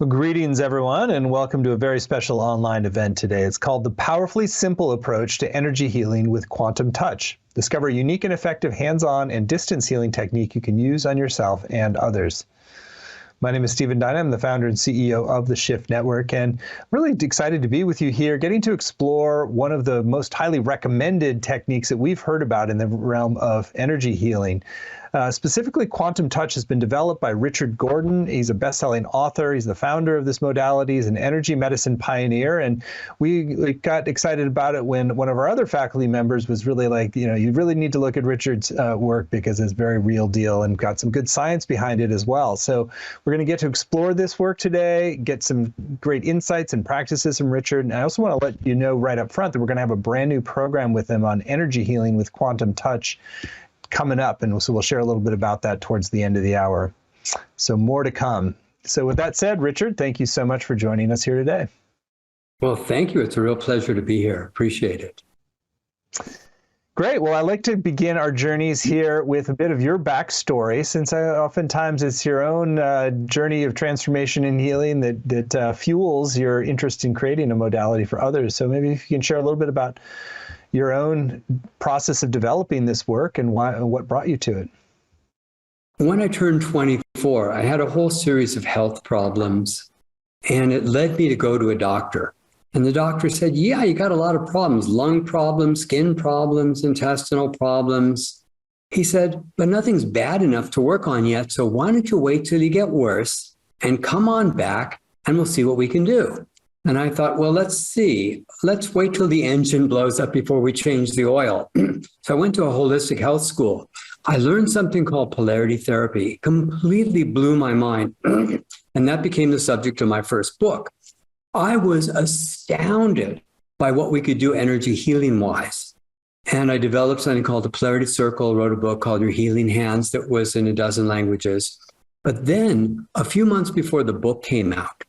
Well, greetings, everyone, and welcome to a very special online event today. It's called The Powerfully Simple Approach to Energy Healing with Quantum Touch. Discover a unique and effective hands-on and distance healing technique you can use on yourself and others. My name is Stephen Dyna. I'm the founder and CEO of the Shift Network, and really excited to be with you here, getting to explore one of the most highly recommended techniques that we've heard about in the realm of energy healing. Specifically, Quantum Touch has been developed by Richard Gordon. He's a best-selling author. He's the founder of this modality. He's an energy medicine pioneer. And we got excited about it when one of our other faculty members was really like, you really need to look at Richard's work because it's very real deal and got some good science behind it as well. So we're going to get to explore this work today, get some great insights and practices from Richard. And I also want to let you know right up front that we're going to have a brand new program with him on energy healing with Quantum Touch coming up, and so we'll share a little bit about that towards the end of the hour. So more to come. So with that said, Richard, thank you so much for joining us here today. Well, thank you. It's a real pleasure to be here. Appreciate it. Great. Well, I like to begin our journeys here with a bit of your backstory, since oftentimes it's your own journey of transformation and healing that fuels your interest in creating a modality for others. So maybe if you can share a little bit about your own process of developing this work and what brought you to it. When I turned 24, I had a whole series of health problems, and it led me to go to a doctor. And the doctor said, yeah, you got a lot of problems, lung problems, skin problems, intestinal problems. He said, but nothing's bad enough to work on yet, so why don't you wait till you get worse and come on back and we'll see what we can do. And I thought, well, let's see. Let's wait till the engine blows up before we change the oil. So I went to a holistic health school. I learned something called polarity therapy. It completely blew my mind. And that became the subject of my first book. I was astounded by what we could do energy healing wise. And I developed something called the Polarity Circle, wrote a book called Your Healing Hands that was in 12 languages. But then a few months before the book came out,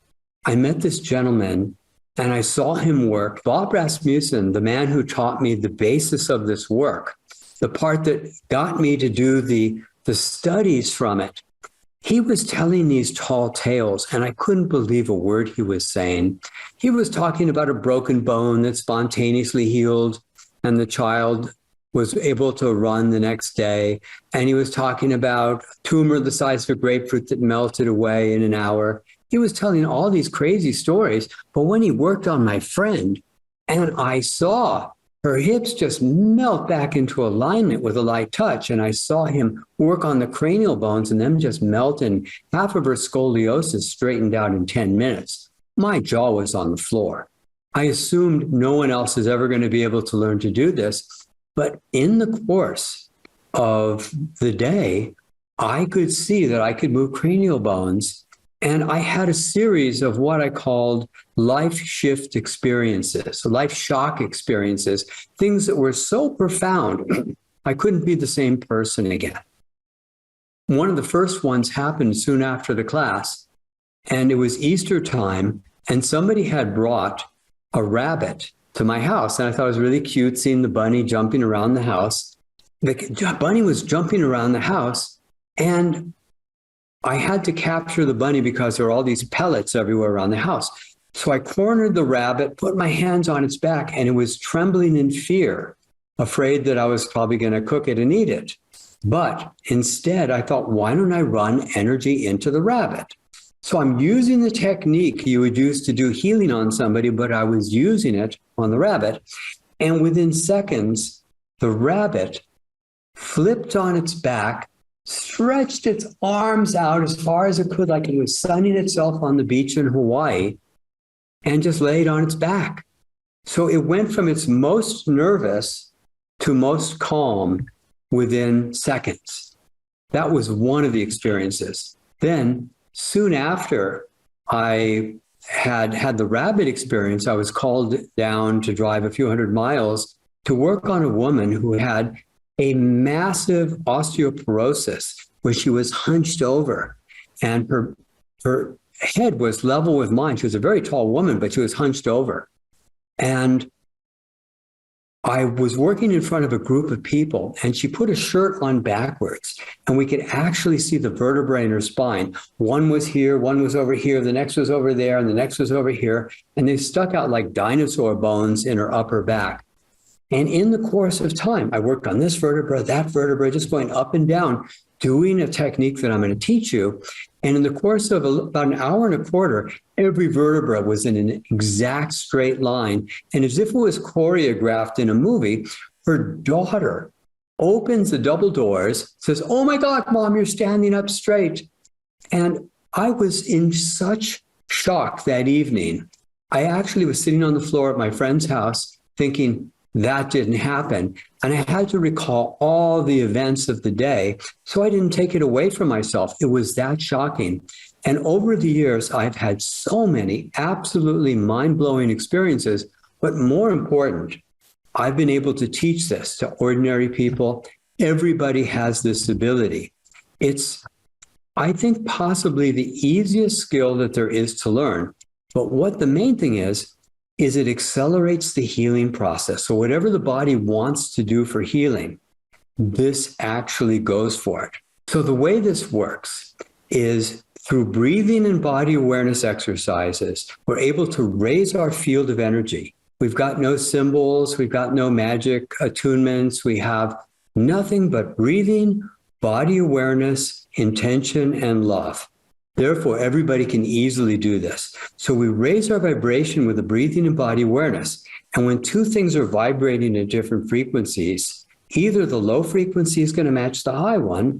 I met this gentleman and I saw him work. Bob Rasmussen, the man who taught me the basis of this work, the part that got me to do the studies from it, he was telling these tall tales and I couldn't believe a word he was saying. He was talking about a broken bone that spontaneously healed and the child was able to run the next day. And he was talking about a tumor the size of a grapefruit that melted away in an hour. He was telling all these crazy stories, but when he worked on my friend and I saw her hips just melt back into alignment with a light touch, and I saw him work on the cranial bones and them just melt, and half of her scoliosis straightened out in 10 minutes, my jaw was on the floor. I assumed no one else is ever going to be able to learn to do this, but in the course of the day, I could see that I could move cranial bones. And I had a series of what I called life shift experiences, life shock experiences, things that were so profound, I couldn't be the same person again. One of the first ones happened soon after the class, and it was Easter time, and somebody had brought a rabbit to my house. And I thought it was really cute seeing the bunny jumping around the house. The bunny was jumping around the house, and I had to capture the bunny because there were all these pellets everywhere around the house. So I cornered the rabbit, put my hands on its back, and it was trembling in fear, afraid that I was probably going to cook it and eat it. But instead, I thought, why don't I run energy into the rabbit? So I'm using the technique you would use to do healing on somebody, but I was using it on the rabbit. And within seconds, the rabbit flipped on its back, stretched its arms out as far as it could, like it was sunning itself on the beach in Hawaii, and just laid on its back. So it went from its most nervous to most calm within seconds. That was one of the experiences. Then, soon after I had the rabbit experience, I was called down to drive a few hundred miles to work on a woman who had a massive osteoporosis where she was hunched over and her head was level with mine. She was a very tall woman, but she was hunched over. And I was working in front of a group of people, and she put a shirt on backwards, and we could actually see the vertebrae in her spine. One was here, one was over here, the next was over there, and the next was over here, and they stuck out like dinosaur bones in her upper back. And in the course of time, I worked on this vertebra, that vertebra, just going up and down, doing a technique that I'm going to teach you. And in the course of about an hour and a quarter, every vertebra was in an exact straight line. And as if it was choreographed in a movie, her daughter opens the double doors, says, "Oh my God, Mom, you're standing up straight." And I was in such shock that evening. I actually was sitting on the floor at my friend's house thinking, that didn't happen. And I had to recall all the events of the day. So I didn't take it away from myself. It was that shocking. And over the years, I've had so many absolutely mind-blowing experiences. But more important, I've been able to teach this to ordinary people. Everybody has this ability. It's, I think, possibly the easiest skill that there is to learn. But what the main thing is it accelerates the healing process. So whatever the body wants to do for healing, this actually goes for it. So the way this works is through breathing and body awareness exercises, we're able to raise our field of energy. We've got no symbols, we've got no magic attunements, we have nothing but breathing, body awareness, intention, and love. Therefore, everybody can easily do this. So we raise our vibration with the breathing and body awareness. And when two things are vibrating at different frequencies, either the low frequency is going to match the high one's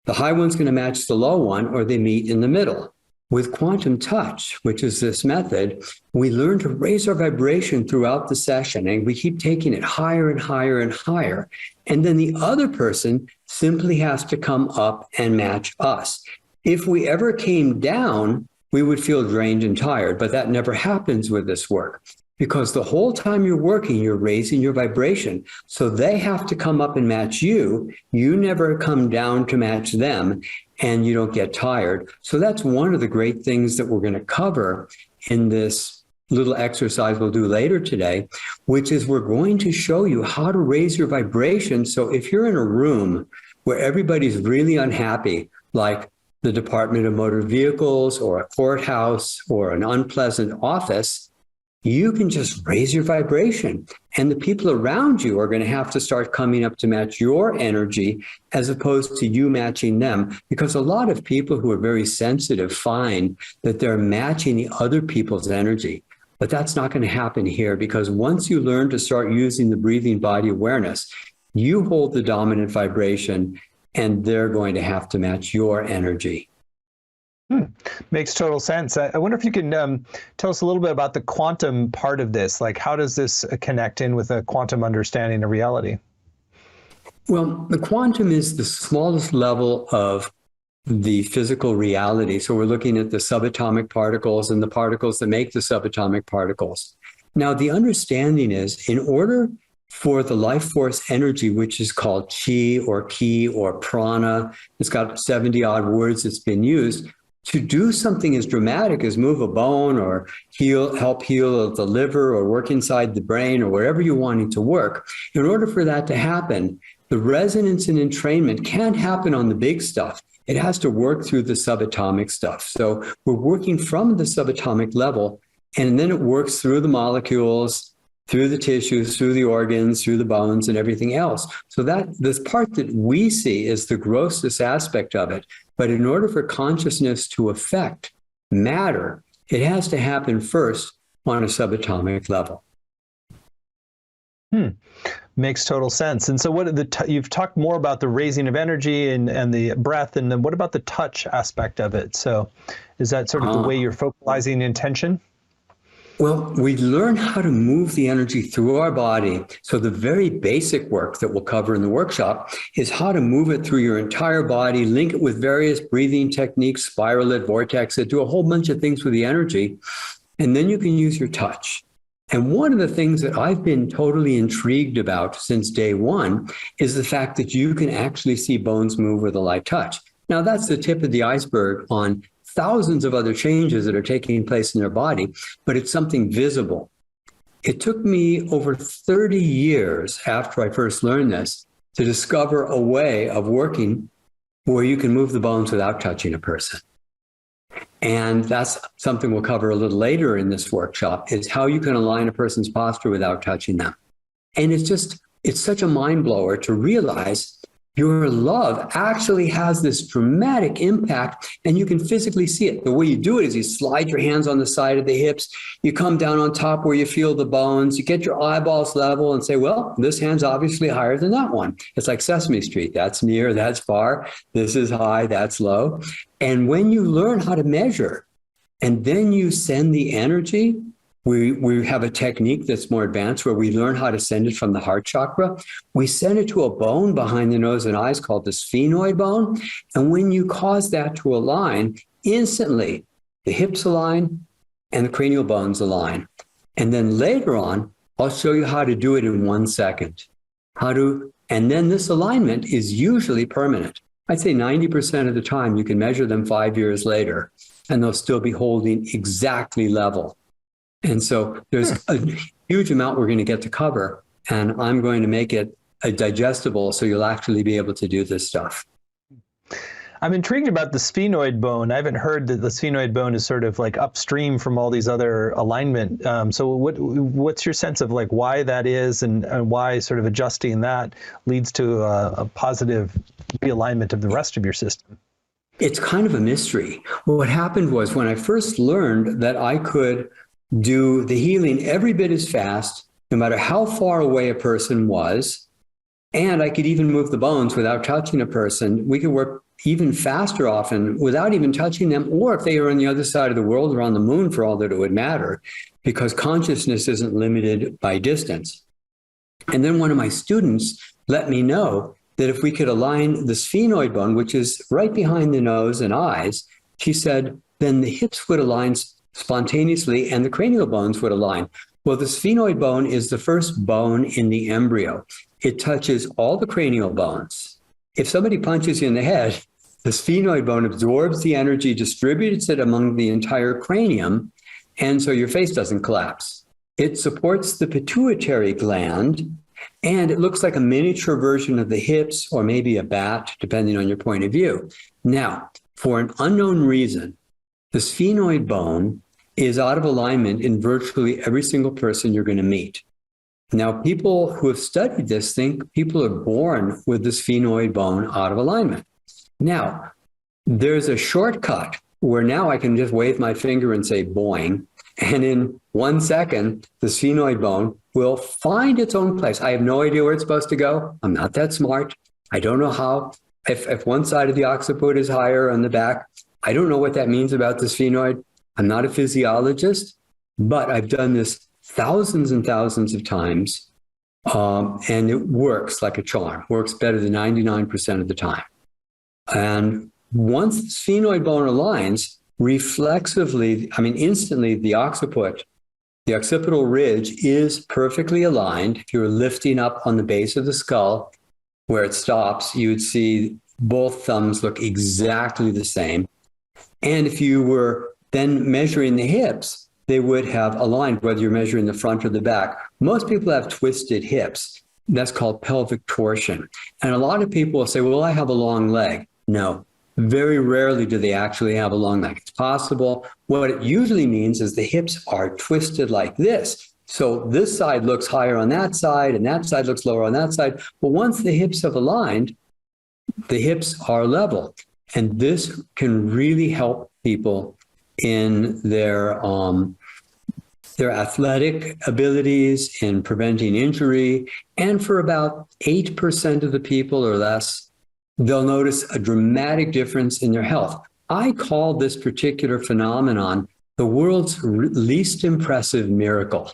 going to match the low one, or they meet in the middle. With quantum touch, which is this method, we learn to raise our vibration throughout the session, and we keep taking it higher and higher and higher. And then the other person simply has to come up and match us. If we ever came down, we would feel drained and tired, but that never happens with this work because the whole time you're working, you're raising your vibration. So they have to come up and match you. You never come down to match them, and you don't get tired. So that's one of the great things that we're going to cover in this little exercise we'll do later today, which is we're going to show you how to raise your vibration. So if you're in a room where everybody's really unhappy, like the Department of Motor Vehicles or a courthouse or an unpleasant office, you can just raise your vibration. And the people around you are going to have to start coming up to match your energy as opposed to you matching them. Because a lot of people who are very sensitive find that they're matching the other people's energy. But that's not going to happen here, because once you learn to start using the breathing body awareness, you hold the dominant vibration, and they're going to have to match your energy. Makes total sense. I wonder if you can tell us a little bit about the quantum part of this. Like, how does this connect in with a quantum understanding of reality? Well, the quantum is the smallest level of the physical reality. So we're looking at the subatomic particles and the particles that make the subatomic particles. Now, the understanding is, in order for the life force energy, which is called chi or ki or prana, it's got 70 odd words that's been used, to do something as dramatic as move a bone or help heal the liver or work inside the brain or wherever you're wanting to work, in order for that to happen, the resonance and entrainment can't happen on the big stuff. It has to work through the subatomic stuff. So we're working from the subatomic level, and then it works through the molecules, through the tissues, through the organs, through the bones, and everything else. So that this part that we see is the grossest aspect of it. But in order for consciousness to affect matter, it has to happen first on a subatomic level. Makes total sense. And so you've talked more about the raising of energy and the breath, and then what about the touch aspect of it? So is that sort of the way you're focalizing intention? Well, we learn how to move the energy through our body. So the very basic work that we'll cover in the workshop is how to move it through your entire body, link it with various breathing techniques, spiral it, vortex it, do a whole bunch of things with the energy. And then you can use your touch. And one of the things that I've been totally intrigued about since day one is the fact that you can actually see bones move with a light touch. Now, that's the tip of the iceberg on thousands of other changes that are taking place in their body, but it's something visible. It took me over 30 years after I first learned this to discover a way of working where you can move the bones without touching a person. And that's something we'll cover a little later in this workshop, is how you can align a person's posture without touching them. And it's such a mind blower to realize your love actually has this dramatic impact, and you can physically see it. The way you do it is you slide your hands on the side of the hips, you come down on top where you feel the bones, you get your eyeballs level and say, well, this hand's obviously higher than that one. It's like Sesame Street. That's near, that's far, this is high, that's low. And when you learn how to measure and then you send the energy, we have a technique that's more advanced where we learn how to send it from the heart chakra. We send it to a bone behind the nose and eyes called the sphenoid bone. And when you cause that to align, instantly the hips align and the cranial bones align. And then later on, I'll show you how to do it in 1 second. And then this alignment is usually permanent. I'd say 90% of the time you can measure them 5 years later and they'll still be holding exactly level. And so there's a huge amount we're going to get to cover, and I'm going to make it digestible so you'll actually be able to do this stuff. I'm intrigued about the sphenoid bone. I haven't heard that the sphenoid bone is sort of like upstream from all these other alignment. So what's your sense of like why that is and why sort of adjusting that leads to a positive realignment of the rest of your system? It's kind of a mystery. What happened was when I first learned that I could do the healing every bit as fast, no matter how far away a person was, and I could even move the bones without touching a person. We could work even faster often without even touching them, or if they were on the other side of the world or on the moon, for all that it would matter, because consciousness isn't limited by distance. And then one of my students let me know that if we could align the sphenoid bone, which is right behind the nose and eyes, she said, then the hips would align spontaneously and the cranial bones would align. Well, the sphenoid bone is the first bone in the embryo. It touches all the cranial bones. If somebody punches you in the head, the sphenoid bone absorbs the energy, distributes it among the entire cranium, and so your face doesn't collapse. It supports the pituitary gland, and it looks like a miniature version of the hips or maybe a bat, depending on your point of view. Now, for an unknown reason, the sphenoid bone is out of alignment in virtually every single person you're going to meet. Now, people who have studied this think people are born with the sphenoid bone out of alignment. Now, there's a shortcut where now I can just wave my finger and say boing, and in 1 second, the sphenoid bone will find its own place. I have no idea where it's supposed to go. I'm not that smart. I don't know how. If one side of the occiput is higher on the back, I don't know what that means about the sphenoid. I'm not a physiologist, but I've done this thousands and thousands of times, and it works like a charm, works better than 99% of the time. And once the sphenoid bone aligns, reflexively, instantly the occiput, the occipital ridge is perfectly aligned. If you're lifting up on the base of the skull where it stops, you would see both thumbs look exactly the same. And if you were then measuring the hips, they would have aligned, whether you're measuring the front or the back. Most people have twisted hips. That's called pelvic torsion. And a lot of people will say, well, I have a long leg. No, very rarely do they actually have a long leg. It's possible. What it usually means is the hips are twisted like this. So this side looks higher on that side, and that side looks lower on that side. But once the hips have aligned, the hips are level. And this can really help people in their athletic abilities, in preventing injury. And for about 8% of the people or less, they'll notice a dramatic difference in their health. I call this particular phenomenon the world's least impressive miracle,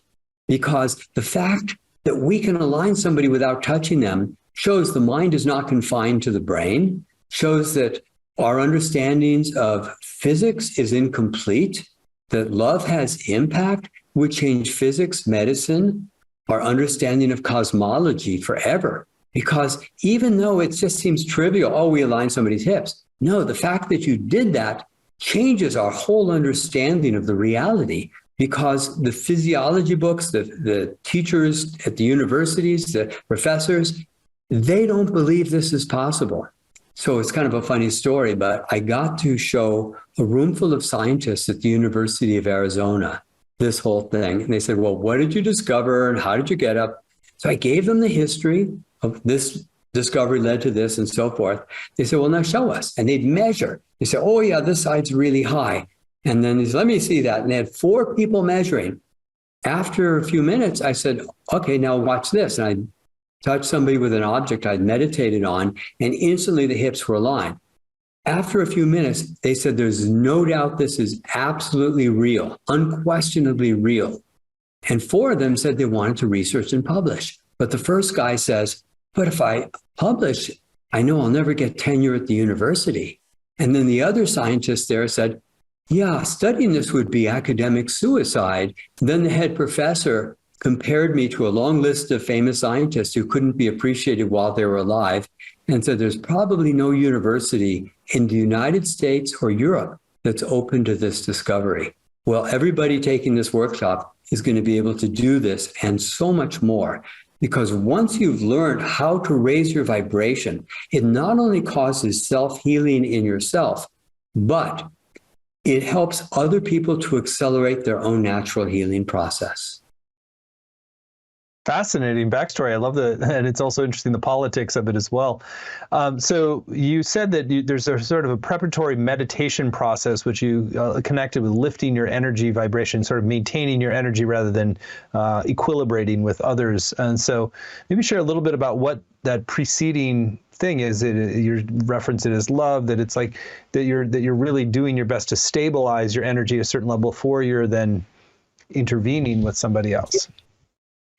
because the fact that we can align somebody without touching them shows the mind is not confined to the brain, shows that our understandings of physics is incomplete, that love has impact, would change physics, medicine, our understanding of cosmology forever. Because even though it just seems trivial, oh, we align somebody's hips. No, the fact that you did that changes our whole understanding of the reality because the physiology books, the teachers at the universities, the professors, they don't believe this is possible. So it's kind of a funny story, but I got to show a room full of scientists at the University of Arizona this whole thing. And they said, well, what did you discover and how did you get up? So I gave them the history of this discovery led to this and so forth. They said, well, now show us. And they'd measure. They said, oh, yeah, this side's really high. And then they said, let me see that. And they had 4 people measuring. After a few minutes, I said, okay, now watch this. And I touched somebody with an object I'd meditated on, and instantly the hips were aligned. After a few minutes, they said, there's no doubt this is absolutely real, unquestionably real. And 4 of them said they wanted to research and publish. But the first guy says, but if I publish, I know I'll never get tenure at the university. And then the other scientist there said, yeah, studying this would be academic suicide. And then the head professor compared me to a long list of famous scientists who couldn't be appreciated while they were alive and said there's probably no university in the United States or Europe that's open to this discovery. Well, everybody taking this workshop is going to be able to do this and so much more, because once you've learned how to raise your vibration, it not only causes self-healing in yourself, but it helps other people to accelerate their own natural healing process. Fascinating backstory. I love that. And it's also interesting, the politics of it as well. So you said that there's a sort of a preparatory meditation process, which you connected with lifting your energy vibration, sort of maintaining your energy rather than equilibrating with others. And so maybe share a little bit about what that preceding thing is. You reference it as love, that it's like that you're really doing your best to stabilize your energy at a certain level before you're then intervening with somebody else.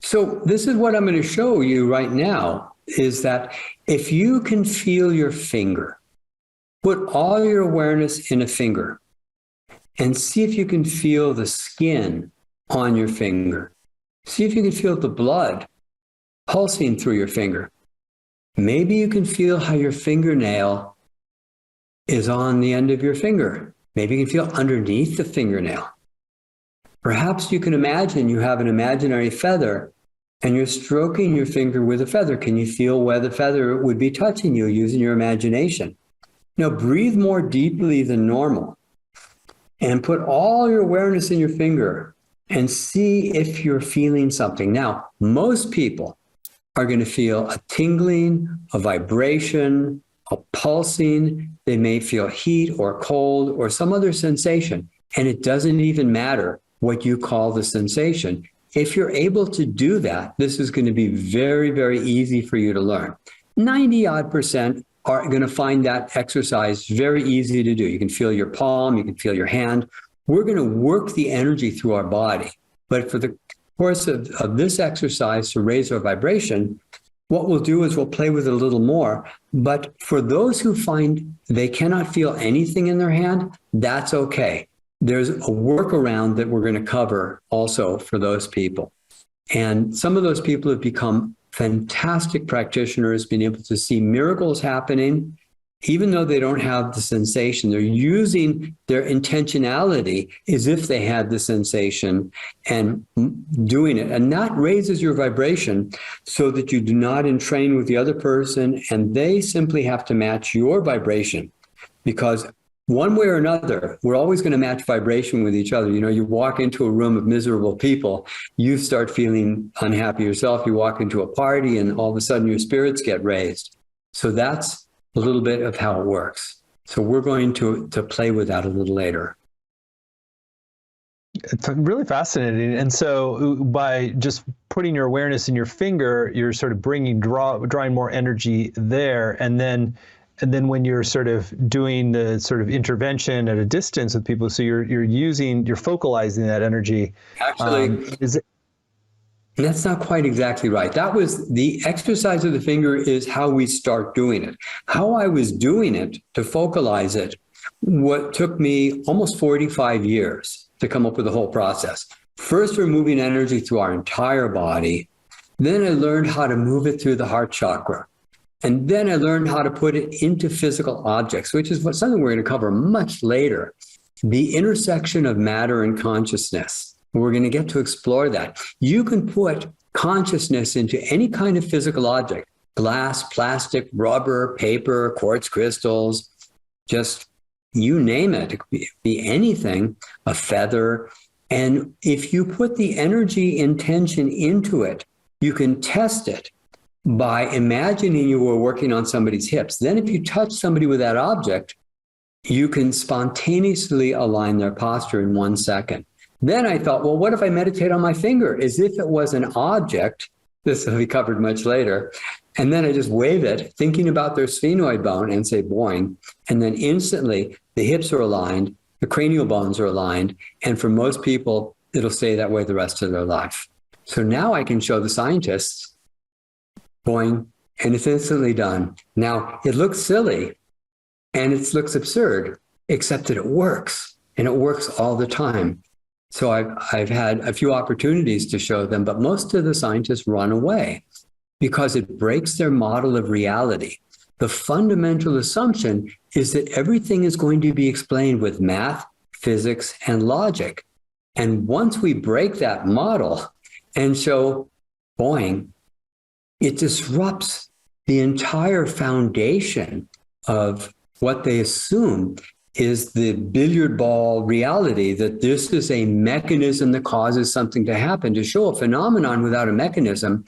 So this is what I'm going to show you right now, is that if you can feel your finger, put all your awareness in a finger and see if you can feel the skin on your finger. See if you can feel the blood pulsing through your finger. Maybe you can feel how your fingernail is on the end of your finger. Maybe you can feel underneath the fingernail. Perhaps you can imagine you have an imaginary feather and you're stroking your finger with a feather. Can you feel where the feather would be touching you using your imagination? Now breathe more deeply than normal and put all your awareness in your finger and see if you're feeling something. Now, most people are going to feel a tingling, a vibration, a pulsing. They may feel heat or cold or some other sensation, and it doesn't even matter what you call the sensation. If you're able to do that, this is going to be very, very easy for you to learn. 90% are going to find that exercise very easy to do. You can feel your palm, you can feel your hand. We're going to work the energy through our body. But for the course of this exercise to raise our vibration, what we'll do is we'll play with it a little more. But for those who find they cannot feel anything in their hand, that's okay. There's a workaround that we're going to cover also for those people. And some of those people have become fantastic practitioners, being able to see miracles happening, even though they don't have the sensation. They're using their intentionality as if they had the sensation and doing it. And that raises your vibration so that you do not entrain with the other person, and they simply have to match your vibration, because one way or another, we're always going to match vibration with each other. You know, you walk into a room of miserable people, you start feeling unhappy yourself. You walk into a party and all of a sudden your spirits get raised. So that's a little bit of how it works. So we're going to play with that a little later. It's really fascinating. And so by just putting your awareness in your finger, you're sort of drawing more energy there. And then when you're sort of doing the sort of intervention at a distance with people, so you're focalizing that energy. Actually, that's not quite exactly right. That was the exercise of the finger is how we start doing it. How I was doing it to focalize it, what took me almost 45 years to come up with the whole process. First, we're moving energy through our entire body. Then I learned how to move it through the heart chakra. And then I learned how to put it into physical objects, which is something we're going to cover much later. The intersection of matter and consciousness. We're going to get to explore that. You can put consciousness into any kind of physical object, glass, plastic, rubber, paper, quartz crystals, just you name it. It could be anything, a feather. And if you put the energy intention into it, you can test it by imagining you were working on somebody's hips. Then if you touch somebody with that object, you can spontaneously align their posture in 1 second. Then I thought, well, what if I meditate on my finger as if it was an object? This will be covered much later. And then I just wave it, thinking about their sphenoid bone, and say, boing. And then instantly the hips are aligned, the cranial bones are aligned. And for most people, it'll stay that way the rest of their life. So now I can show the scientists, boing, and it's instantly done. Now, it looks silly and it looks absurd, except that it works, and it works all the time. So I've had a few opportunities to show them, but most of the scientists run away because it breaks their model of reality. The fundamental assumption is that everything is going to be explained with math, physics, and logic. And once we break that model and show, boing, it disrupts the entire foundation of what they assume is the billiard ball reality, that this is a mechanism that causes something to happen. To show a phenomenon without a mechanism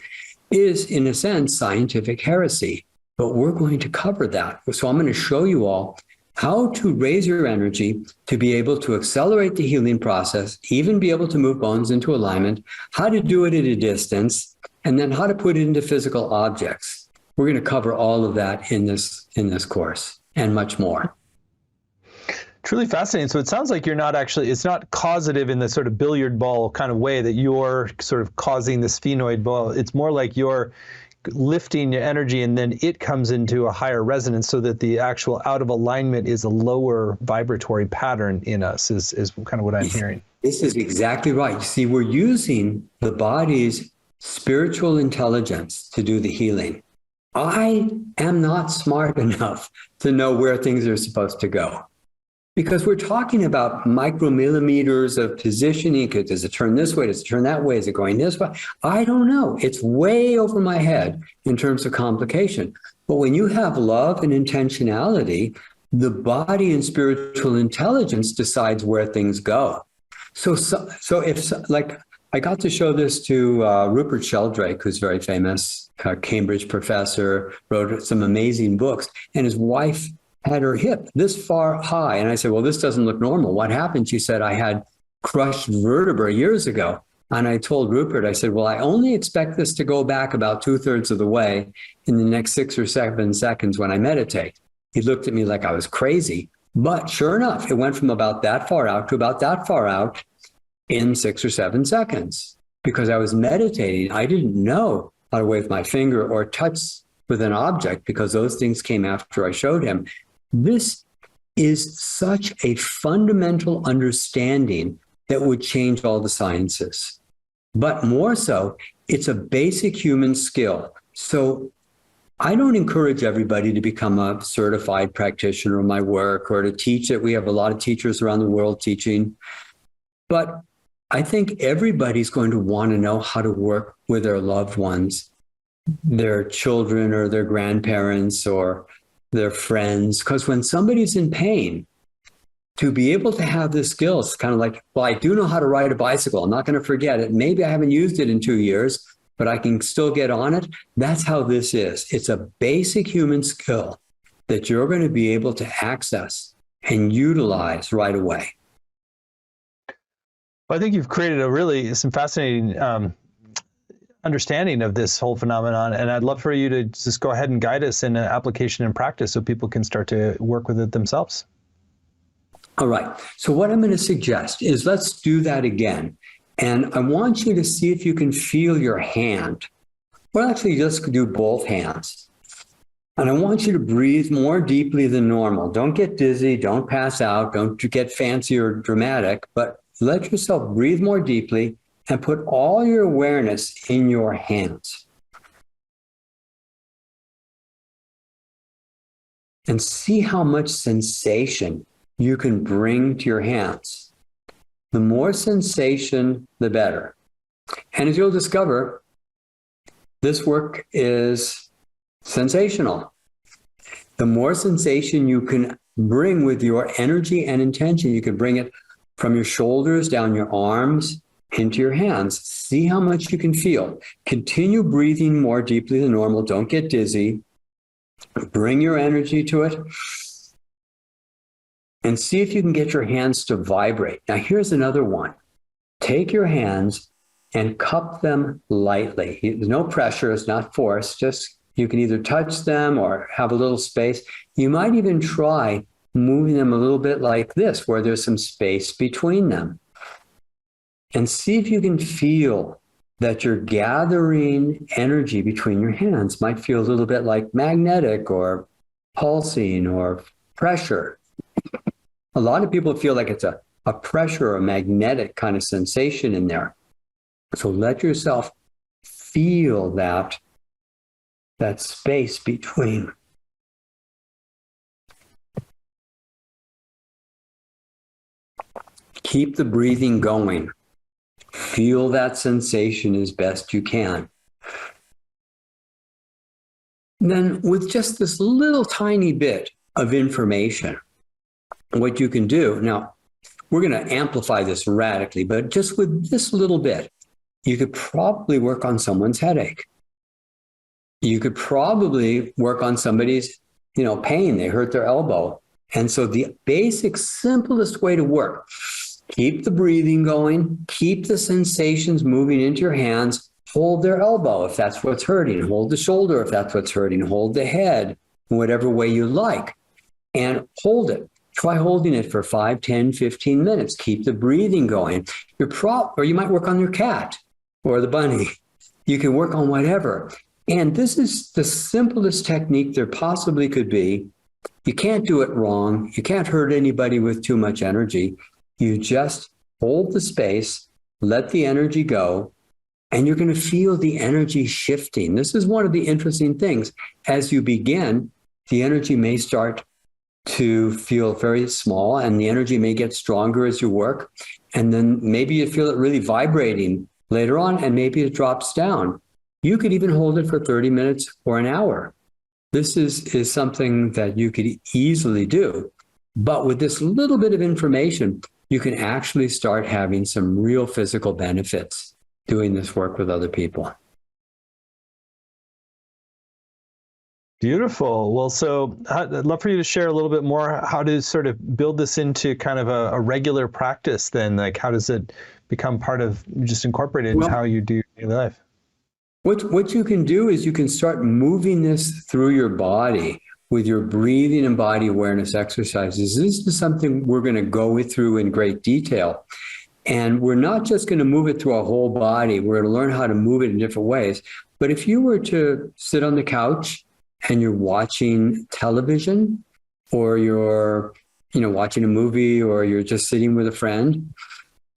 is, in a sense, scientific heresy. But we're going to cover that. So I'm going to show you all how to raise your energy to be able to accelerate the healing process, even be able to move bones into alignment, how to do it at a distance, and then how to put it into physical objects. We're going to cover all of that in this course and much more. Truly fascinating. So it sounds like you're not actually, it's not causative in the sort of billiard ball kind of way that you're sort of causing the sphenoid ball. It's more like you're lifting your energy and then it comes into a higher resonance so that the actual out of alignment is a lower vibratory pattern in us is kind of what I'm hearing. This is exactly right. You see, we're using the body's spiritual intelligence to do the healing. I am not smart enough to know where things are supposed to go. Because we're talking about micromillimeters of positioning. Does it turn this way? Does it turn that way? Is it going this way? I don't know. It's way over my head in terms of complication. But when you have love and intentionality, the body and spiritual intelligence decides where things go. So if, like, I got to show this to Rupert Sheldrake, who's very famous, Cambridge professor, wrote some amazing books, and his wife had her hip this far high. And I said, well, this doesn't look normal. What happened? She said, I had crushed vertebra years ago. And I told Rupert, I said, well, I only expect this to go back about 2/3 of the way in the next 6 or 7 seconds when I meditate. He looked at me like I was crazy. But sure enough, it went from about that far out to about that far out in 6 or 7 seconds. Because I was meditating, I didn't know how to wave my finger or touch with an object, because those things came after I showed him. This is such a fundamental understanding that would change all the sciences. But more so, it's a basic human skill. So I don't encourage everybody to become a certified practitioner of my work or to teach it. We have a lot of teachers around the world teaching. But I think everybody's going to want to know how to work with their loved ones, their children or their grandparents or their friends. Because when somebody's in pain, to be able to have the skills, kind of like, well, I do know how to ride a bicycle. I'm not going to forget it. Maybe I haven't used it in 2 years, but I can still get on it. That's how this is. It's a basic human skill that you're going to be able to access and utilize right away. Well, I think you've created some fascinating understanding of this whole phenomenon, and I'd love for you to just go ahead and guide us in application and practice so people can start to work with it themselves. All right. So what I'm going to suggest is let's do that again. And I want you to see if you can feel your hand. Well, actually, just do both hands. And I want you to breathe more deeply than normal. Don't get dizzy. Don't pass out. Don't get fancy or dramatic, but let yourself breathe more deeply and put all your awareness in your hands. And see how much sensation you can bring to your hands. The more sensation, the better. And as you'll discover, this work is sensational. The more sensation you can bring with your energy and intention, you can bring it from your shoulders, down your arms, into your hands. See how much you can feel. Continue breathing more deeply than normal. Don't get dizzy. Bring your energy to it. And see if you can get your hands to vibrate. Now, here's another one. Take your hands and cup them lightly. There's no pressure. It's not force. Just you can either touch them or have a little space. You might even try moving them a little bit like this, where there's some space between them. And see if you can feel that you're gathering energy between your hands. Might feel a little bit like magnetic or pulsing or pressure. A lot of people feel like it's a pressure or a magnetic kind of sensation in there. So let yourself feel that space between. Keep the breathing going. Feel that sensation as best you can. And then with just this little tiny bit of information, what you can do, now we're going to amplify this radically, but just with this little bit, you could probably work on someone's headache. You could probably work on somebody's, pain. They hurt their elbow. And so the basic, simplest way to work, keep the breathing going, keep the sensations moving into your hands, hold their elbow if that's what's hurting, hold the shoulder if that's what's hurting, hold the head in whatever way you like, and hold it. Try holding it for 5, 10, 15 minutes. Keep the breathing going. Or you might work on your cat or the bunny. You can work on whatever. And this is the simplest technique there possibly could be. You can't do it wrong. You can't hurt anybody with too much energy. You just hold the space, let the energy go, and you're going to feel the energy shifting. This is one of the interesting things. As you begin, the energy may start to feel very small, and the energy may get stronger as you work. And then maybe you feel it really vibrating later on, and maybe it drops down. You could even hold it for 30 minutes or an hour. This is something that you could easily do. But with this little bit of information, you can actually start having some real physical benefits doing this work with other people. Beautiful. Well, so I'd love for you to share a little bit more how to sort of build this into kind of a regular practice then. Like, how does it become part of, just incorporated into how you do your daily life? What you can do is you can start moving this through your body with your breathing and body awareness exercises. This is something we're going to go through in great detail. And we're not just going to move it through our whole body. We're going to learn how to move it in different ways. But if you were to sit on the couch and you're watching television, or you're, watching a movie, or you're just sitting with a friend,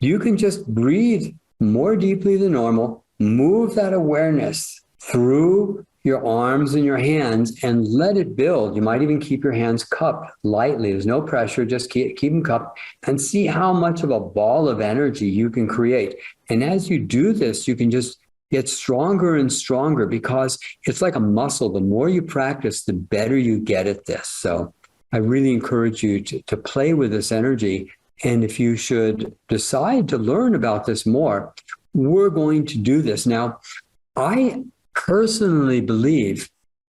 you can just breathe more deeply than normal, move that awareness through your arms and your hands and let it build. You might even keep your hands cupped lightly. There's no pressure, just keep them cupped, and see how much of a ball of energy you can create. And as you do this, you can just get stronger and stronger, because it's like a muscle. The more you practice, the better you get at this. So I really encourage you to play with this energy. And if you should decide to learn about this more, we're going to do this. Now, I personally believe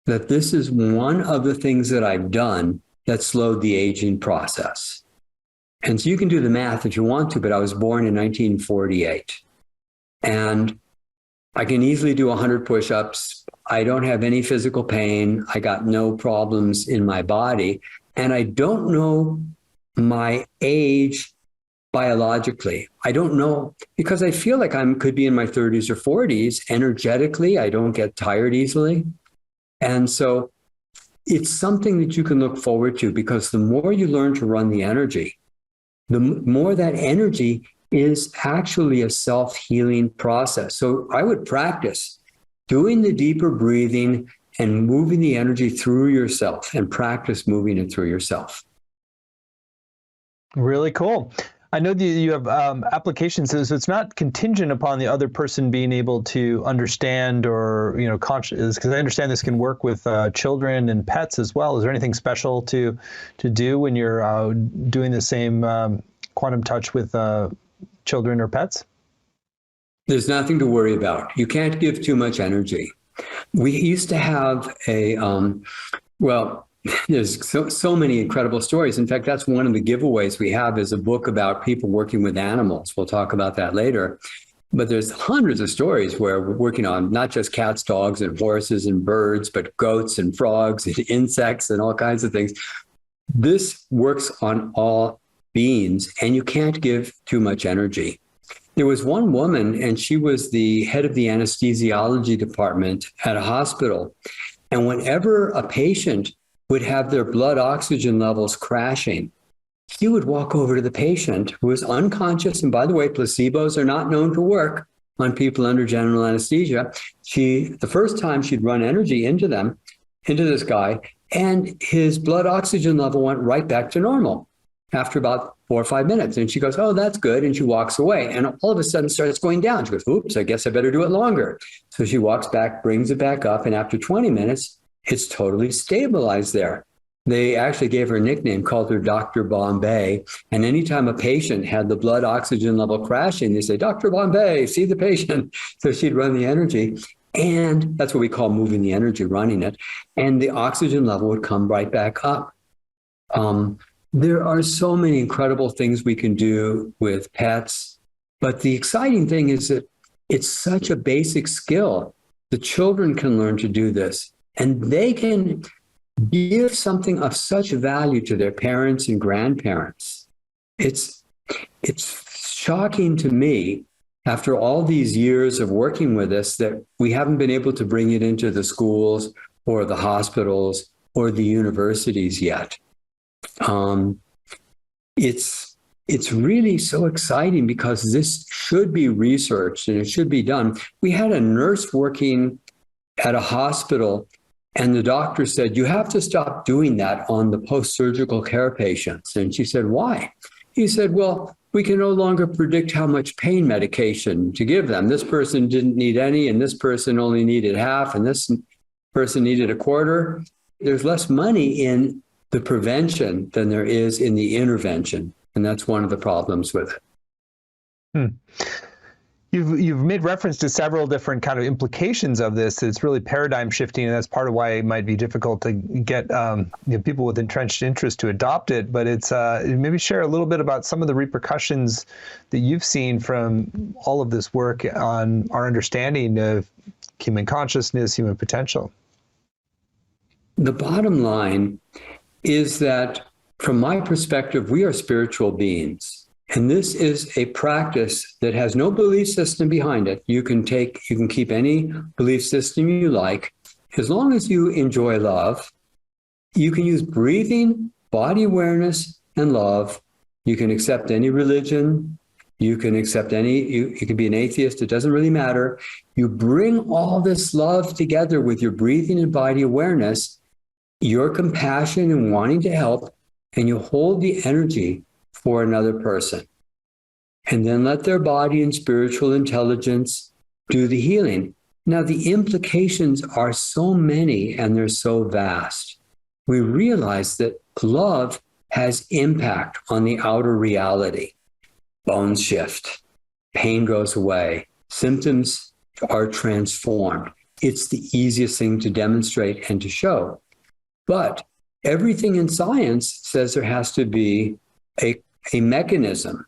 that this is one of the things that I've done that slowed the aging process. And so you can do the math if you want to, but I was born in 1948. And I can easily do 100 push-ups. I don't have any physical pain. I got no problems in my body. And I don't know my age biologically. I don't know, because I feel like I could be in my 30s or 40s. Energetically, I don't get tired easily. And so it's something that you can look forward to, because the more you learn to run the energy, the more that energy is actually a self-healing process. So I would practice doing the deeper breathing and moving the energy through yourself, and practice moving it through yourself. Really cool. I know that you have applications, so it's not contingent upon the other person being able to understand or, conscious, because I understand this can work with children and pets as well. Is there anything special to do when you're doing the same quantum touch with children or pets? There's nothing to worry about. You can't give too much energy. We used to have there's so many incredible stories. In fact, that's one of the giveaways we have is a book about people working with animals. We'll talk about that later. But there's hundreds of stories where we're working on not just cats, dogs, and horses and birds, but goats and frogs and insects and all kinds of things. This works on all beings, and you can't give too much energy. There was one woman, and she was the head of the anesthesiology department at a hospital. And whenever a patient would have their blood oxygen levels crashing, she would walk over to the patient who was unconscious. And by the way, placebos are not known to work on people under general anesthesia. The first time she'd run energy into this guy, and his blood oxygen level went right back to normal after about 4 or 5 minutes. And she goes, "Oh, that's good." And she walks away. And all of a sudden starts going down. She goes, "Oops, I guess I better do it longer." So she walks back, brings it back up. And after 20 minutes, it's totally stabilized there. They actually gave her a nickname, called her Dr. Bombay. And anytime a patient had the blood oxygen level crashing, they say, "Dr. Bombay, see the patient." So she'd run the energy. And that's what we call moving the energy, running it. And the oxygen level would come right back up. There are so many incredible things we can do with pets. But the exciting thing is that it's such a basic skill. The children can learn to do this. And they can give something of such value to their parents and grandparents. It's shocking to me, after all these years of working with this, that we haven't been able to bring it into the schools or the hospitals or the universities yet. It's really so exciting because this should be researched and it should be done. We had a nurse working at a hospital, and the doctor said, "You have to stop doing that on the post-surgical care patients." And she said, "Why?" He said, "Well, we can no longer predict how much pain medication to give them. This person didn't need any, and this person only needed half, and this person needed a quarter." There's less money in the prevention than there is in the intervention. And that's one of the problems with it. You've made reference to several different kind of implications of this. It's really paradigm shifting, and that's part of why it might be difficult to get people with entrenched interest to adopt it. But it's maybe share a little bit about some of the repercussions that you've seen from all of this work on our understanding of human consciousness, human potential. The bottom line is that, from my perspective, we are spiritual beings. And this is a practice that has no belief system behind it. You can keep any belief system you like. As long as you enjoy love, you can use breathing, body awareness, and love. You can accept any religion. You can accept you can be an atheist. It doesn't really matter. You bring all this love together with your breathing and body awareness, your compassion and wanting to help, and you hold the energy for another person. And then let their body and spiritual intelligence do the healing. Now, the implications are so many and they're so vast. We realize that love has impact on the outer reality. Bones shift, pain goes away, symptoms are transformed. It's the easiest thing to demonstrate and to show. But everything in science says there has to be a mechanism.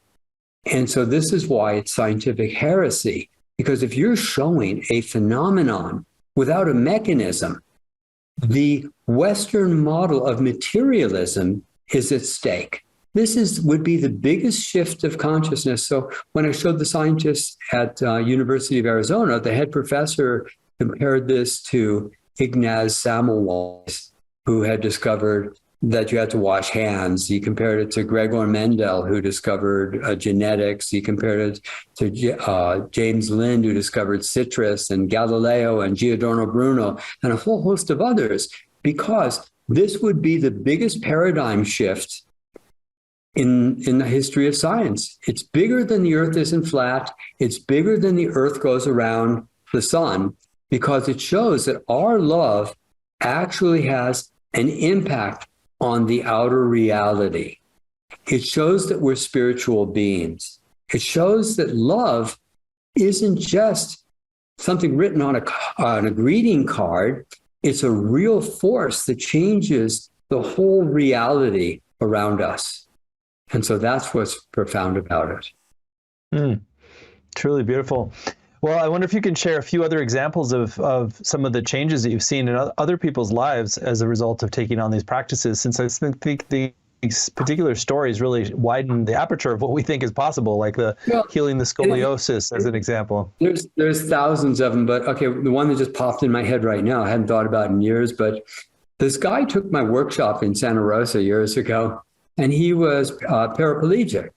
And so this is why it's scientific heresy, because if you're showing a phenomenon without a mechanism, the Western model of materialism is at stake. This would be the biggest shift of consciousness. So when I showed the scientists at University of Arizona, the head professor compared this to Ignaz Semmelweis, who had discovered that you had to wash hands. He compared it to Gregor Mendel, who discovered genetics. He compared it to James Lind, who discovered citrus, and Galileo and Giordano Bruno, and a whole host of others, because this would be the biggest paradigm shift in the history of science. It's bigger than the Earth isn't flat. It's bigger than the Earth goes around the sun, because it shows that our love actually has an impact on the outer reality. It shows that we're spiritual beings. It shows that love isn't just something written on a greeting card. It's a real force that changes the whole reality around us. And so that's what's profound about it. Truly beautiful. Well, I wonder if you can share a few other examples of some of the changes that you've seen in other people's lives as a result of taking on these practices, since I think these particular stories really widen the aperture of what we think is possible, like healing the scoliosis as an example. There's thousands of them, but okay, the one that just popped in my head right now, I hadn't thought about in years, but this guy took my workshop in Santa Rosa years ago, and he was paraplegic.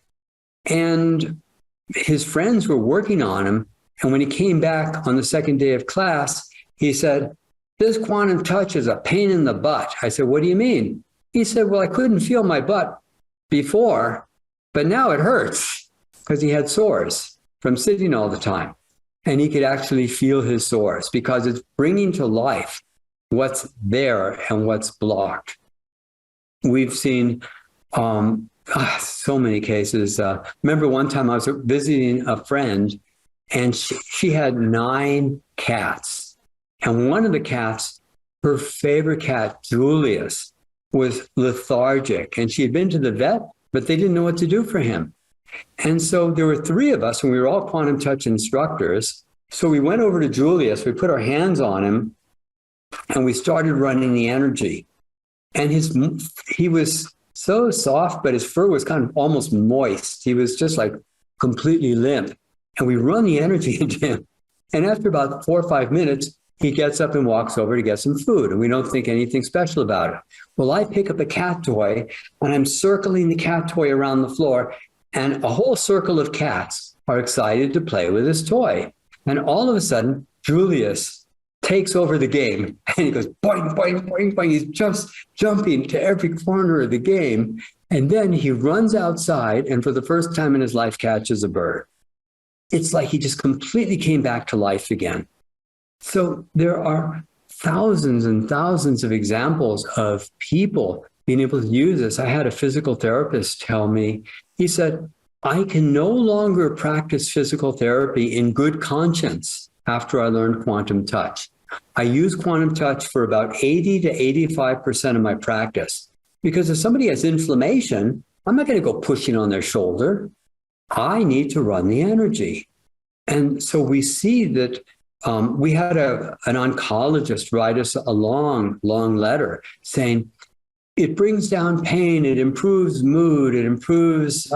And his friends were working on him. And when he came back on the second day of class, he said, "This quantum touch is a pain in the butt." I said, "What do you mean?" He said, "Well, I couldn't feel my butt before, but now it hurts," because he had sores from sitting all the time. And he could actually feel his sores because it's bringing to life what's there and what's blocked. We've seen so many cases. Remember one time I was visiting a friend, and she had 9 cats. And one of the cats, her favorite cat, Julius, was lethargic. And she had been to the vet, but they didn't know what to do for him. And so there were 3 of us, and we were all quantum touch instructors. So we went over to Julius, we put our hands on him, and we started running the energy. And he was so soft, but his fur was kind of almost moist. He was just like completely limp. And we run the energy into him. And after about 4 or 5 minutes, he gets up and walks over to get some food. And we don't think anything special about it. Well, I pick up a cat toy, and I'm circling the cat toy around the floor. And a whole circle of cats are excited to play with this toy. And all of a sudden, Julius takes over the game. And he goes, boing, boing, boing, boing. He's just jumping to every corner of the game. And then he runs outside, and for the first time in his life, catches a bird. It's like he just completely came back to life again. So there are thousands and thousands of examples of people being able to use this. I had a physical therapist tell me, he said, "I can no longer practice physical therapy in good conscience after I learned quantum touch. I use quantum touch for about 80 to 85% of my practice, because if somebody has inflammation, I'm not going to go pushing on their shoulder. I need to run the energy." And so we see that we had an oncologist write us a long, long letter saying, it brings down pain, it improves mood, it improves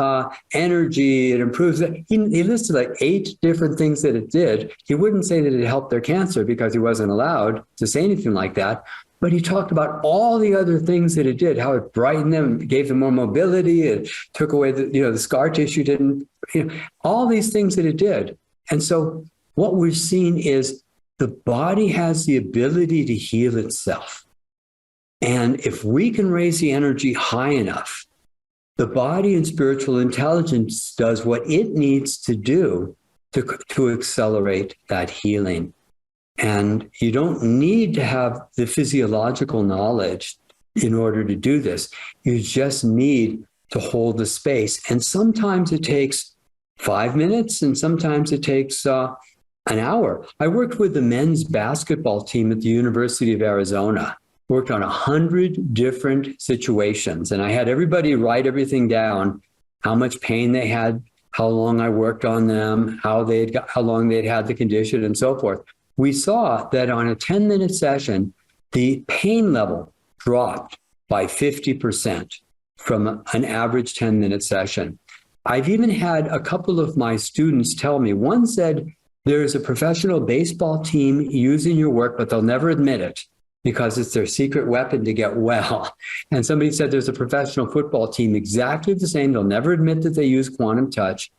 energy, it improves. He listed like 8 different things that it did. He wouldn't say that it helped their cancer because he wasn't allowed to say anything like that. But he talked about all the other things that it did, how it brightened them, gave them more mobility, it took away the scar tissue, all these things that it did. And so what we're seeing is the body has the ability to heal itself. And if we can raise the energy high enough, the body and spiritual intelligence does what it needs to do to accelerate that healing. And you don't need to have the physiological knowledge in order to do this. You just need to hold the space. And sometimes it takes 5 minutes, and sometimes it takes an hour. I worked with the men's basketball team at the University of Arizona, worked on 100 different situations. And I had everybody write everything down, how much pain they had, how long I worked on them, how long they'd had the condition, and so forth. We saw that on a 10-minute session, the pain level dropped by 50% from an average 10-minute session. I've even had a couple of my students tell me, one said, there's a professional baseball team using your work, but they'll never admit it because it's their secret weapon to get well. And somebody said there's a professional football team exactly the same. They'll never admit that they use quantum touch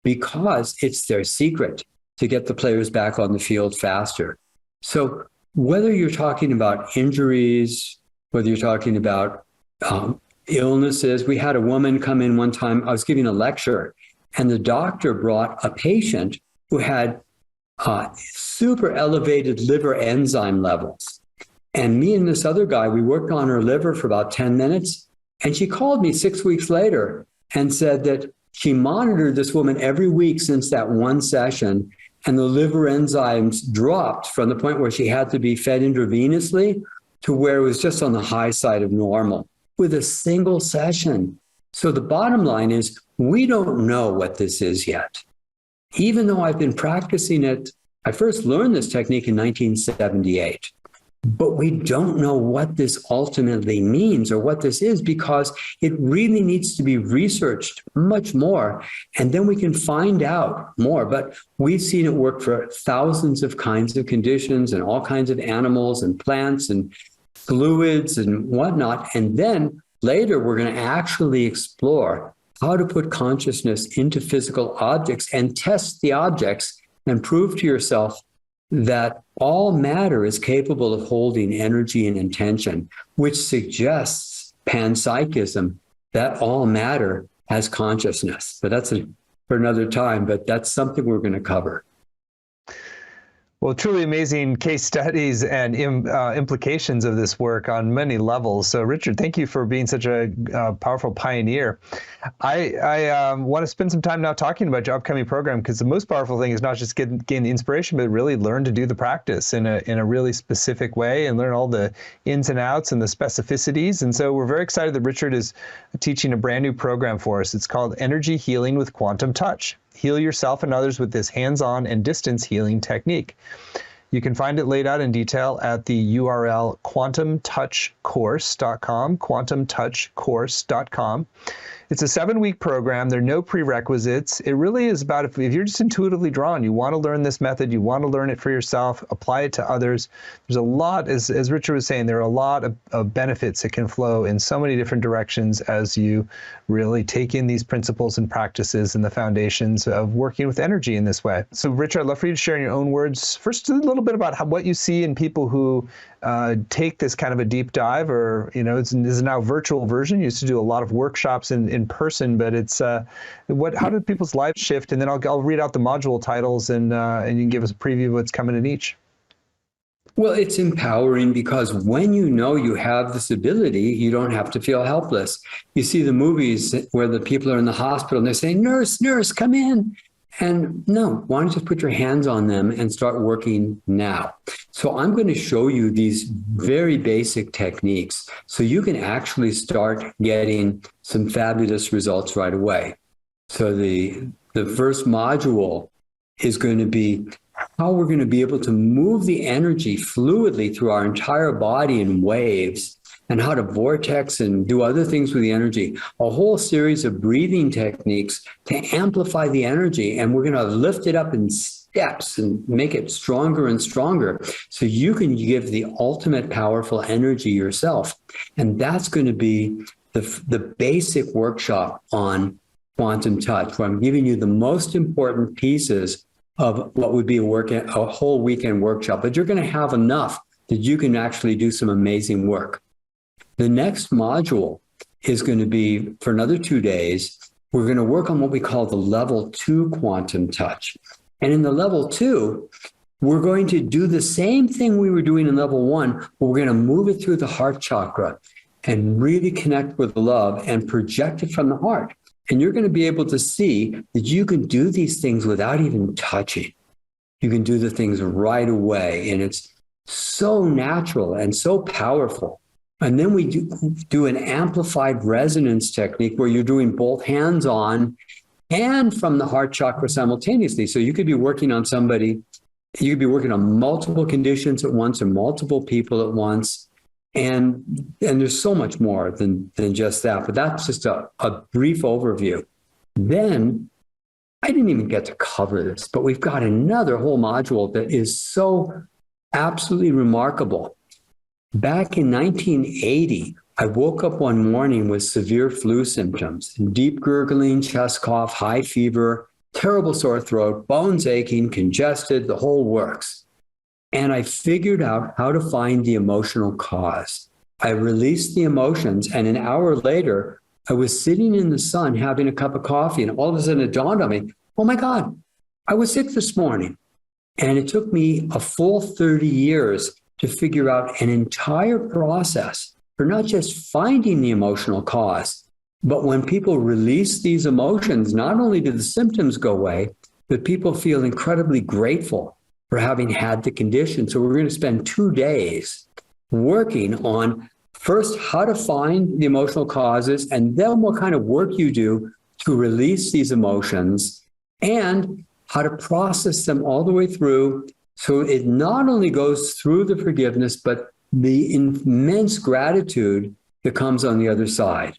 because it's their secret to get the players back on the field faster. So whether you're talking about injuries, whether you're talking about illnesses. We had a woman come in one time. I was giving a lecture, and the doctor brought a patient who had super elevated liver enzyme levels. And me and this other guy, we worked on her liver for about 10 minutes. And she called me 6 weeks later and said that she monitored this woman every week since that one session. And the liver enzymes dropped from the point where she had to be fed intravenously to where it was just on the high side of normal with a single session. So the bottom line is, we don't know what this is yet. Even though I've been practicing it, I first learned this technique in 1978. But we don't know what this ultimately means or what this is, because it really needs to be researched much more. And then we can find out more. But we've seen it work for thousands of kinds of conditions and all kinds of animals and plants and fluids and whatnot. And then later, we're going to actually explore how to put consciousness into physical objects and test the objects and prove to yourself that all matter is capable of holding energy and intention, which suggests panpsychism, that all matter has consciousness. But that's for another time, but that's something we're going to cover. Well, truly amazing case studies and implications of this work on many levels. So, Richard, thank you for being such a powerful pioneer. I want to spend some time now talking about your upcoming program, because the most powerful thing is not just gain the inspiration, but really learn to do the practice in a really specific way and learn all the ins and outs and the specificities. And so we're very excited that Richard is teaching a brand new program for us. It's called Energy Healing with Quantum Touch. Heal yourself and others with this hands-on and distance healing technique. You can find it laid out in detail at the URL quantumtouchcourse.com, quantumtouchcourse.com. It's a 7-week program. There are no prerequisites. It really is about if you're just intuitively drawn, you want to learn this method, you want to learn it for yourself, apply it to others. There's a lot, as Richard was saying, there are a lot of benefits that can flow in so many different directions as you really take in these principles and practices and the foundations of working with energy in this way. So, Richard, I'd love for you to share in your own words, first a little bit about what you see in people who take this kind of a deep dive, or, this is now a virtual version. You used to do a lot of workshops in person, but it's how do people's lives shift? And then I'll read out the module titles, and you can give us a preview of what's coming in each. Well, it's empowering, because when you know you have this ability, you don't have to feel helpless. You see the movies where the people are in the hospital and they're saying, nurse, come in. And no, why don't you just put your hands on them and start working now? So I'm going to show you these very basic techniques so you can actually start getting some fabulous results right away. So the first module is going to be how we're going to be able to move the energy fluidly through our entire body in waves, and how to vortex and do other things with the energy. A whole series of breathing techniques to amplify the energy. And we're going to lift it up in steps and make it stronger and stronger, so you can give the ultimate powerful energy yourself. And that's going to be the basic workshop on quantum touch, where I'm giving you the most important pieces of what would be a whole weekend workshop. But you're going to have enough that you can actually do some amazing work. The next module is going to be for another 2 days. We're going to work on what we call the level 2 quantum touch. And in the level 2, we're going to do the same thing we were doing in level 1, but we're going to move it through the heart chakra and really connect with love and project it from the heart. And you're going to be able to see that you can do these things without even touching. You can do the things right away. And it's so natural and so powerful. And then we do an amplified resonance technique where you're doing both hands-on and from the heart chakra simultaneously. So you could be working on somebody, you could be working on multiple conditions at once or multiple people at once. And there's so much more than just that. But that's just a brief overview. Then, I didn't even get to cover this, but we've got another whole module that is so absolutely remarkable. Back in 1980, I woke up one morning with severe flu symptoms, deep gurgling, chest cough, high fever, terrible sore throat, bones aching, congested, the whole works. And I figured out how to find the emotional cause. I released the emotions, and an hour later, I was sitting in the sun having a cup of coffee, and all of a sudden it dawned on me, oh my God, I was sick this morning. And it took me a full 30 years to figure out an entire process for not just finding the emotional cause, but when people release these emotions, not only do the symptoms go away, but people feel incredibly grateful for having had the condition. So we're going to spend 2 days working on first how to find the emotional causes, and then what kind of work you do to release these emotions, and how to process them all the way through. So it not only goes through the forgiveness, but the immense gratitude that comes on the other side.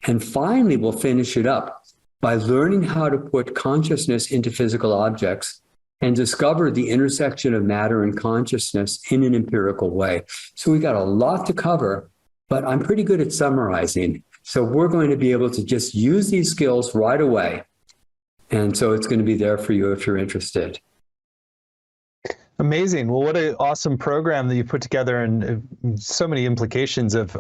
And finally, we'll finish it up by learning how to put consciousness into physical objects and discover the intersection of matter and consciousness in an empirical way. So we got a lot to cover, but I'm pretty good at summarizing. So we're going to be able to just use these skills right away. And so it's going to be there for you if you're interested. Amazing. Well, what an awesome program that you put together, and so many implications of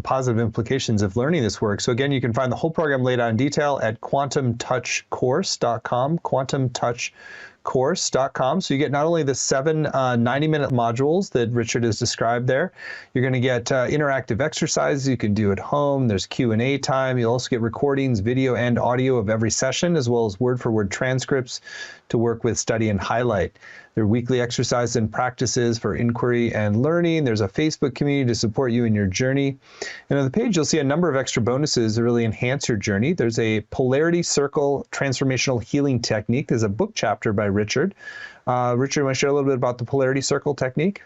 positive implications of learning this work. So again, you can find the whole program laid out in detail at quantumtouchcourse.com, quantumtouchcourse.com. So you get not only the 7 90-minute modules that Richard has described there, you're going to get interactive exercises you can do at home. There's Q&A time. You'll also get recordings, video and audio of every session, as well as word-for-word transcripts to work with, study, and highlight. There are weekly exercises and practices for inquiry and learning. There's a Facebook community to support you in your journey. And on the page, you'll see a number of extra bonuses to really enhance your journey. There's a polarity circle transformational healing technique. There's a book chapter by Richard. Richard, you want to share a little bit about the polarity circle technique?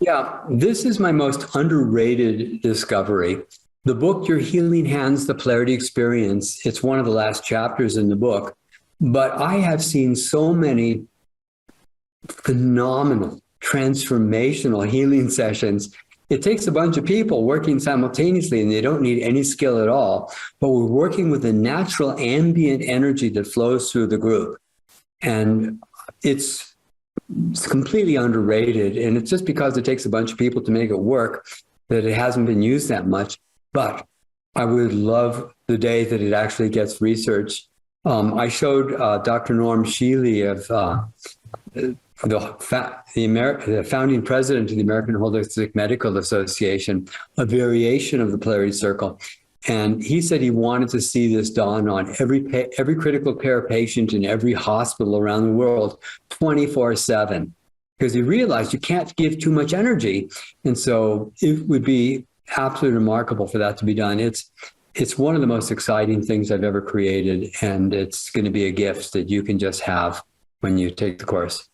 Yeah, this is my most underrated discovery. The book, Your Healing Hands, The Polarity Experience, it's one of the last chapters in the book. But I have seen so many phenomenal, transformational healing sessions. It takes a bunch of people working simultaneously, and they don't need any skill at all, but we're working with the natural ambient energy that flows through the group. And it's completely underrated, and it's just because it takes a bunch of people to make it work that it hasn't been used that much. But I would love the day that it actually gets researched. I showed Dr. Norm Shealy of the founding president of the American Holistic Medical Association, a variation of the polarity circle. And he said he wanted to see this dawn on every critical care patient in every hospital around the world 24/7, because he realized you can't give too much energy. And so it would be absolutely remarkable for that to be done. It's one of the most exciting things I've ever created, and it's going to be a gift that you can just have when you take the course.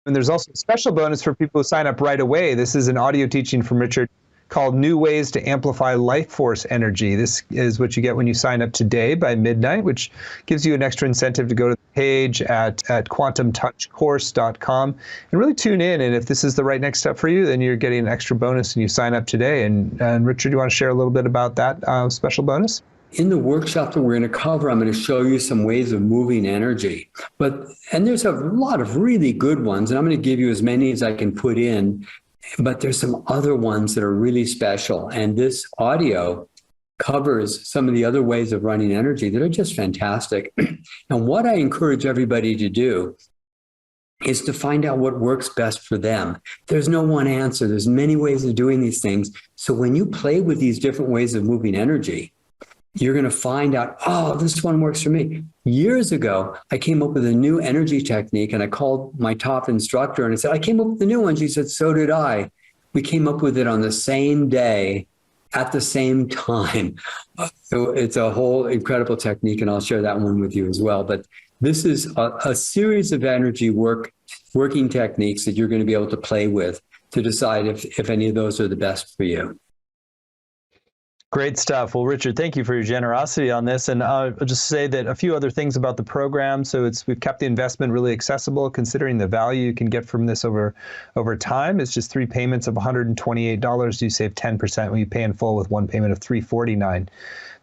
And there's also a special bonus for people who sign up right away. This is an audio teaching from Richard called New Ways to Amplify Life Force Energy. This is what you get when you sign up today by midnight, which gives you an extra incentive to go to the page at quantumtouchcourse.com and really tune in. And if this is the right next step for you, then you're getting an extra bonus and you sign up today. And Richard, you want to share a little bit about that special bonus? In the workshop that we're going to cover, I'm going to show you some ways of moving energy. And there's a lot of really good ones, and I'm going to give you as many as I can put in, but there's some other ones that are really special. And this audio covers some of the other ways of running energy that are just fantastic. And what I encourage everybody to do is to find out what works best for them. There's no one answer. There's many ways of doing these things. So when you play with these different ways of moving energy, you're going to find out, oh, this one works for me. Years ago, I came up with a new energy technique, and I called my top instructor and I said, I came up with a new one. She said, so did I. We came up with it on the same day at the same time. So it's a whole incredible technique, and I'll share that one with you as well. But this is a series of energy working techniques that you're going to be able to play with to decide if any of those are the best for you. Great stuff. Well, Richard, thank you for your generosity on this. And I'll just say that a few other things about the program. So we've kept the investment really accessible, considering the value you can get from this over time. It's just 3 payments of $128. You save 10% when you pay in full with one payment of $349.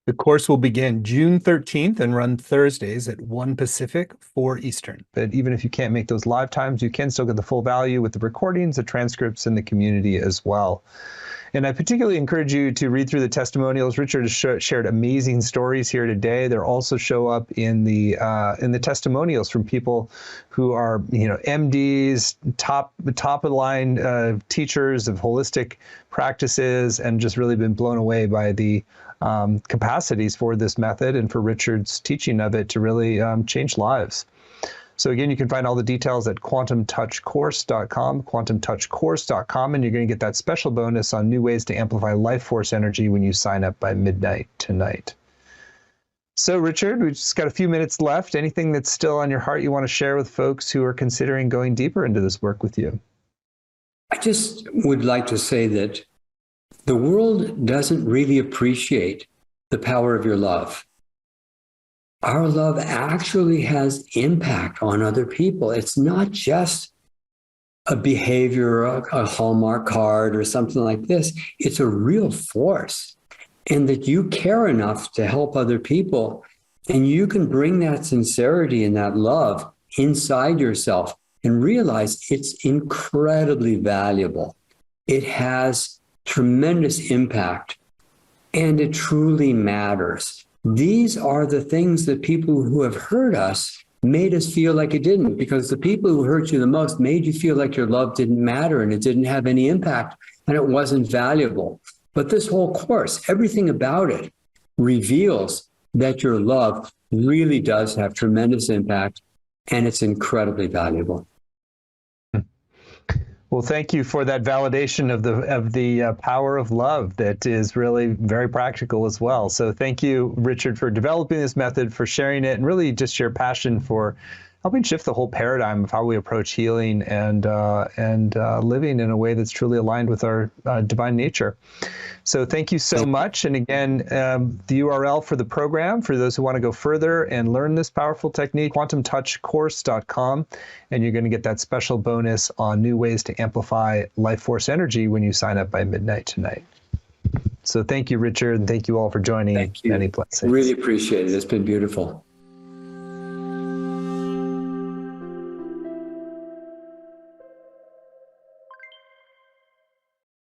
The course will begin June 13th and run Thursdays at 1 Pacific, 4 Eastern. But even if you can't make those live times, you can still get the full value with the recordings, the transcripts, and the community as well. And I particularly encourage you to read through the testimonials. Richard has shared amazing stories here today. They also show up in the testimonials from people who are, MDs, top of the line teachers of holistic practices, and just really been blown away by the capacities for this method and for Richard's teaching of it to really change lives. So again, you can find all the details at quantumtouchcourse.com, quantumtouchcourse.com, and you're going to get that special bonus on new ways to amplify life force energy when you sign up by midnight tonight. So Richard, we've just got a few minutes left. Anything that's still on your heart you want to share with folks who are considering going deeper into this work with you? I just would like to say that the world doesn't really appreciate the power of your love. Our love actually has impact on other people. It's not just a behavior, a Hallmark card or something like this. It's a real force. And that you care enough to help other people, and you can bring that sincerity and that love inside yourself and realize it's incredibly valuable. It has tremendous impact, and it truly matters. These are the things that people who have hurt us made us feel like it didn't, because the people who hurt you the most made you feel like your love didn't matter and it didn't have any impact and it wasn't valuable. But this whole course, everything about it reveals that your love really does have tremendous impact, and it's incredibly valuable. Well, thank you for that validation of the power of love that is really very practical as well. So thank you, Richard, for developing this method, for sharing it, and really just your passion for helping shift the whole paradigm of how we approach healing and living in a way that's truly aligned with our divine nature. So thank you so much. And again, the URL for the program, for those who want to go further and learn this powerful technique, quantumtouchcourse.com, and you're going to get that special bonus on new ways to amplify life force energy when you sign up by midnight tonight. So thank you, Richard, and thank you all for joining. Thank you. Many blessings. Really appreciate it. It's been beautiful.